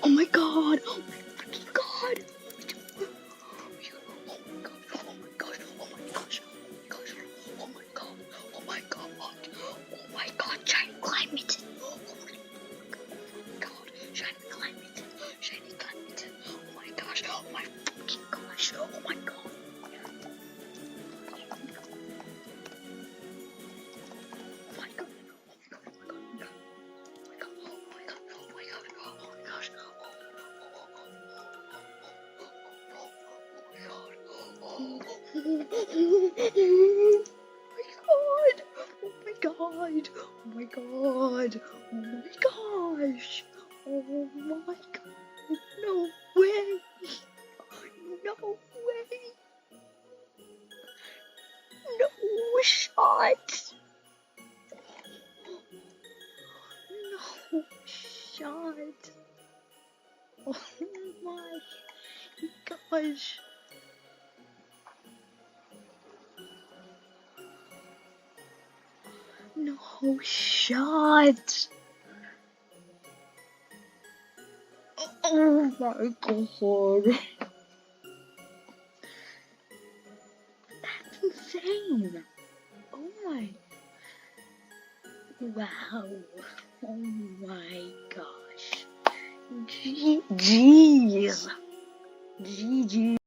Oh my god! Oh my freaking god! Oh my god! Oh my gosh! Oh my gosh! Oh my gosh! Oh my god! Oh my god! Shiny Climitten! Oh my god! Shiny Climitten! Shiny Climitten! Oh my gosh! Oh my fucking gosh! Oh my god! Oh my god! Oh my gosh! Oh my god! No way! No way! No shot! No shot! Oh my gosh! No shot! Oh my god! That's insane! Oh my... Wow! Oh my gosh! Jeez! GG!